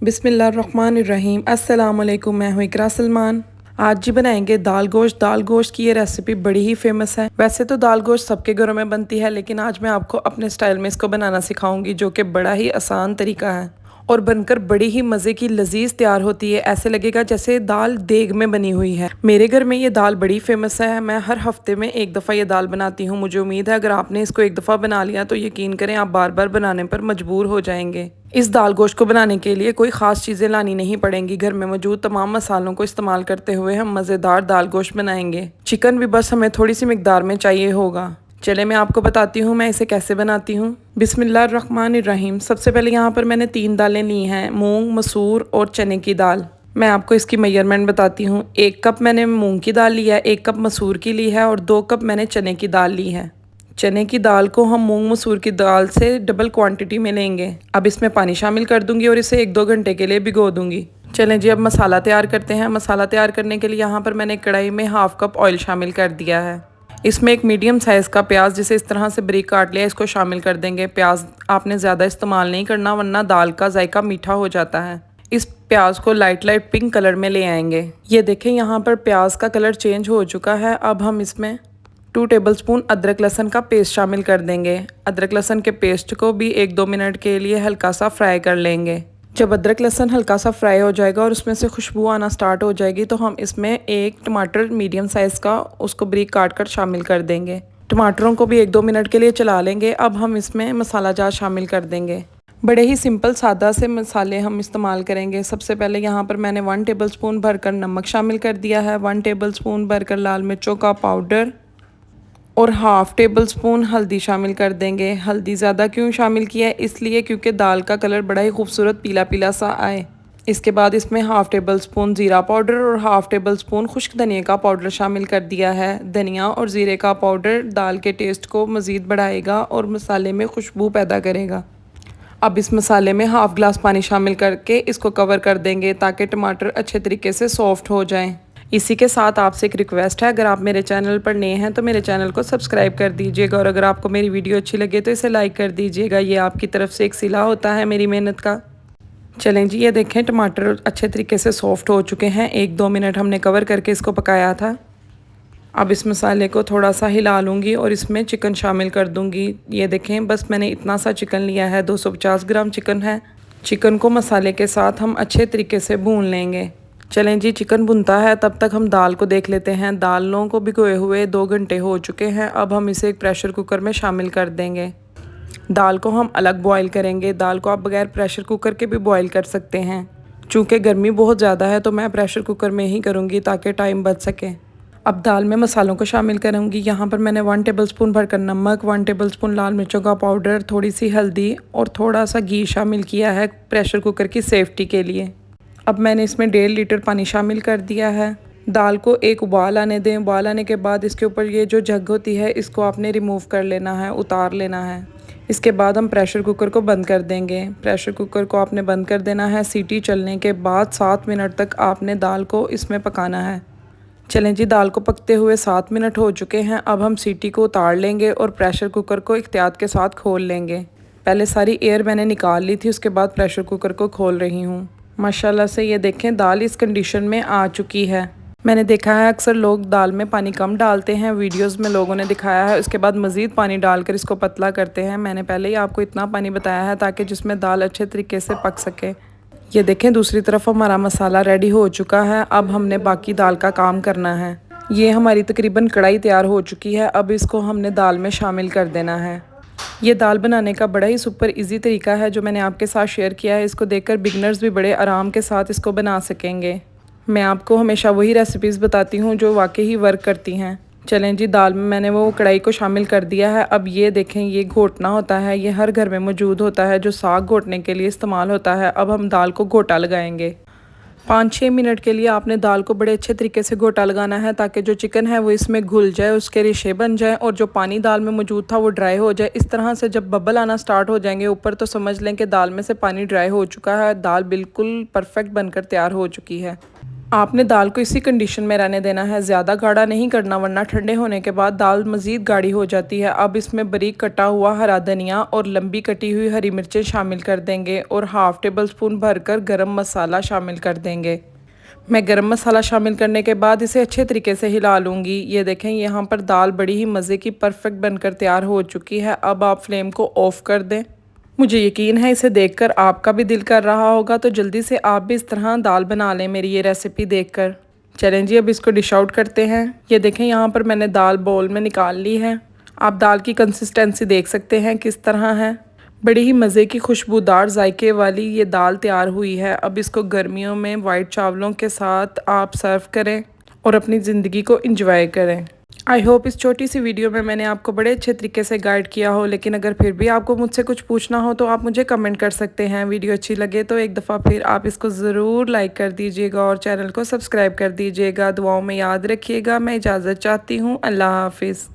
बिस्मिल्लाहिर्रहमानिर्रहीम। अस्सलाम वालेकुम। मैं हूँ इकरा सलमान। आज जी बनाएंगे दाल गोश्त। दाल गोश्त की ये रेसिपी बड़ी ही फेमस है। वैसे तो दाल गोश्त सबके घरों में बनती है, लेकिन आज मैं आपको अपने स्टाइल में इसको बनाना सिखाऊंगी, जो कि बड़ा ही आसान तरीका है और बनकर बड़ी ही मज़े की लजीज तैयार होती है। ऐसे लगेगा जैसे दाल देग में बनी हुई है। मेरे घर में ये दाल बड़ी फेमस है। मैं हर हफ्ते में एक दफ़ा ये दाल बनाती हूँ। मुझे उम्मीद है अगर आपने इसको एक दफ़ा बना लिया तो यकीन करें आप बार बार बनाने पर मजबूर हो जाएंगे। इस दाल गोश्त को बनाने के लिए कोई ख़ास चीज़ें लानी नहीं पड़ेंगी। घर में मौजूद तमाम मसालों को इस्तेमाल करते हुए हम मज़ेदार दाल गोश्त बनाएंगे। चिकन भी बस हमें थोड़ी सी मिकदार में चाहिए होगा। चले मैं आपको बताती हूँ मैं इसे कैसे बनाती हूँ। बिस्मिल्लाहिर्रहमानिर्रहीम। सबसे पहले यहाँ पर मैंने 3 दालें ली हैं, मूंग, मसूर और चने की दाल। मैं आपको इसकी मेजरमेंट बताती हूँ। 1 कप मैंने मूंग की दाल ली है, 1 कप मसूर की ली है और 2 कप मैंने चने की दाल ली है। चने की दाल को हम मूंग मसूर की दाल से डबल क्वांटिटी में लेंगे। अब इसमें पानी शामिल कर दूंगी और इसे 1-2 घंटे के लिए भिगो दूंगी। चलें जी अब मसाला तैयार करते हैं। मसाला तैयार करने के लिए यहाँ पर मैंने कढ़ाई में हाफ कप ऑयल शामिल कर दिया है। इसमें एक मीडियम साइज़ का प्याज जिसे इस तरह से बारीक काट लिया, इसको शामिल कर देंगे। प्याज आपने ज़्यादा इस्तेमाल नहीं करना, वरना दाल का जायका मीठा हो जाता है। इस प्याज को लाइट लाइट पिंक कलर में ले आएंगे। ये देखें यहाँ पर प्याज का कलर चेंज हो चुका है। अब हम इसमें 2 टेबलस्पून अदरक लहसुन का पेस्ट शामिल कर देंगे। अदरक लहसुन के पेस्ट को भी 1-2 मिनट के लिए हल्का सा फ्राई कर लेंगे। जब अदरक लहसुन हल्का सा फ्राई हो जाएगा और उसमें से खुशबू आना स्टार्ट हो जाएगी तो हम इसमें 1 टमाटर मीडियम साइज़ का उसको बारीक काट कर शामिल कर देंगे। टमाटरों को भी 1-2 मिनट के लिए चला लेंगे। अब हम इसमें मसाला जार शामिल कर देंगे। बड़े ही सिंपल सादा से मसाले हम इस्तेमाल करेंगे। सबसे पहले यहाँ पर मैंने 1 टेबलस्पून भरकर नमक शामिल कर दिया है, 1 टेबलस्पून भरकर लाल मिर्चों का पाउडर और हाफ़ टेबल स्पून हल्दी शामिल कर देंगे। हल्दी ज़्यादा क्यों शामिल किया है, इसलिए क्योंकि दाल का कलर बड़ा ही खूबसूरत पीला पीला सा आए। इसके बाद इसमें हाफ़ टेबल स्पून ज़ीरा पाउडर और हाफ़ टेबल स्पून खुश्क धनिया का पाउडर शामिल कर दिया है। धनिया और ज़ीरे का पाउडर दाल के टेस्ट को मज़ीद बढ़ाएगा और मसाले में खुशबू पैदा करेगा। अब इस मसाले में हाफ़ ग्लास पानी शामिल करके इसको कवर कर देंगे ताकि टमाटर अच्छे तरीके से सॉफ्ट हो जाएं। इसी के साथ आपसे एक रिक्वेस्ट है, अगर आप मेरे चैनल पर नए हैं तो मेरे चैनल को सब्सक्राइब कर दीजिएगा और अगर आपको मेरी वीडियो अच्छी लगे तो इसे लाइक कर दीजिएगा। ये आपकी तरफ से एक सिला होता है मेरी मेहनत का। चलें जी ये देखें टमाटर अच्छे तरीके से सॉफ्ट हो चुके हैं। 1-2 मिनट हमने कवर करके इसको पकाया था। अब इस मसाले को थोड़ा सा हिला लूँगी और इसमें चिकन शामिल कर दूँगी। ये देखें बस मैंने इतना सा चिकन लिया है, 250 ग्राम चिकन है। चिकन को मसाले के साथ हम अच्छे तरीके से भून लेंगे। चलें जी चिकन भुनता है तब तक हम दाल को देख लेते हैं। दालों को भिगोए हुए 2 घंटे हो चुके हैं। अब हम इसे एक प्रेशर कुकर में शामिल कर देंगे। दाल को हम अलग बॉईल करेंगे। दाल को आप बगैर प्रेशर कुकर के भी बॉईल कर सकते हैं। चूँकि गर्मी बहुत ज़्यादा है तो मैं प्रेशर कुकर में ही करूँगी ताकि टाइम बच सके। अब दाल में मसालों को शामिल करूँगी। यहाँ पर मैंने 1 टेबलस्पून भरकर नमक, 1 टेबलस्पून लाल मिर्चों का पाउडर, थोड़ी सी हल्दी और थोड़ा सा घी शामिल किया है प्रेशर कुकर की सेफ्टी के लिए। अब मैंने इसमें 1.5 लीटर पानी शामिल कर दिया है। दाल को एक उबाल आने दें। उबाल आने के बाद इसके ऊपर ये जो जग होती है इसको आपने रिमूव कर लेना है, उतार लेना है। इसके बाद हम प्रेशर कुकर को बंद कर देंगे। प्रेशर कुकर को आपने बंद कर देना है। सीटी चलने के बाद 7 मिनट तक आपने दाल को इसमें पकाना है। चलें जी दाल को पकते हुए 7 मिनट हो चुके हैं। अब हम सीटी को उतार लेंगे और प्रेशर कुकर को एहतियात के साथ खोल लेंगे। पहले सारी एयर मैंने निकाल ली थी, उसके बाद प्रेशर कुकर को खोल रही हूँ। माशाल्लाह से ये देखें दाल इस कंडीशन में आ चुकी है। मैंने देखा है अक्सर लोग दाल में पानी कम डालते हैं, वीडियोस में लोगों ने दिखाया है, उसके बाद मज़ीद पानी डालकर इसको पतला करते हैं। मैंने पहले ही आपको इतना पानी बताया है ताकि जिसमें दाल अच्छे तरीके से पक सके। ये देखें दूसरी तरफ हमारा मसाला रेडी हो चुका है। अब हमने बाकी दाल का काम करना है। ये हमारी तकरीबन कढ़ाई तैयार हो चुकी है। अब इसको हमने दाल में शामिल कर देना है। ये दाल बनाने का बड़ा ही सुपर इजी तरीका है जो मैंने आपके साथ शेयर किया है। इसको देखकर बिगनर्स भी बड़े आराम के साथ इसको बना सकेंगे। मैं आपको हमेशा वही रेसिपीज़ बताती हूँ जो वाकई ही वर्क करती हैं। चलें जी दाल में मैंने वो कढ़ाई को शामिल कर दिया है। अब ये देखें ये घोटना होता है, ये हर घर में मौजूद होता है जो साग घोटने के लिए इस्तेमाल होता है। अब हम दाल को घोटा लगाएंगे। 5-6 मिनट के लिए आपने दाल को बड़े अच्छे तरीके से घोटा लगाना है ताकि जो चिकन है वो इसमें घुल जाए, उसके रेशे बन जाए और जो पानी दाल में मौजूद था वो ड्राई हो जाए। इस तरह से जब बबल आना स्टार्ट हो जाएंगे ऊपर तो समझ लें कि दाल में से पानी ड्राई हो चुका है। दाल बिल्कुल परफेक्ट बनकर तैयार हो चुकी है। आपने दाल को इसी कंडीशन में रहने देना है, ज़्यादा गाढ़ा नहीं करना वरना ठंडे होने के बाद दाल मज़ीद गाढ़ी हो जाती है। अब इसमें बारीक कटा हुआ हरा धनिया और लंबी कटी हुई हरी मिर्चें शामिल कर देंगे और हाफ़ टेबल स्पून भरकर गरम मसाला शामिल कर देंगे। मैं गरम मसाला शामिल करने के बाद इसे अच्छे तरीके से हिला लूँगी। ये देखें, यहाँ पर दाल बड़ी ही मज़े की परफेक्ट बनकर तैयार हो चुकी है। अब आप फ्लेम को ऑफ़ कर दें। मुझे यकीन है इसे देखकर आपका भी दिल कर रहा होगा, तो जल्दी से आप भी इस तरह दाल बना लें मेरी ये रेसिपी देखकर। चलें जी, अब इसको डिश आउट करते हैं। ये देखें, यहाँ पर मैंने दाल बाउल में निकाल ली है। आप दाल की कंसिस्टेंसी देख सकते हैं किस तरह है। बड़ी ही मज़े की खुशबूदार जायके वाली ये दाल तैयार हुई है। अब इसको गर्मियों में वाइट चावलों के साथ आप सर्व करें और अपनी ज़िंदगी को एंजॉय करें। आई होप इस छोटी सी वीडियो में मैंने आपको बड़े अच्छे तरीके से गाइड किया हो, लेकिन अगर फिर भी आपको मुझसे कुछ पूछना हो तो आप मुझे कमेंट कर सकते हैं। वीडियो अच्छी लगे तो एक दफ़ा फिर आप इसको ज़रूर लाइक कर दीजिएगा और चैनल को सब्सक्राइब कर दीजिएगा। दुआओं में याद रखिएगा। मैं इजाज़त चाहती हूँ। अल्लाह हाफिज़।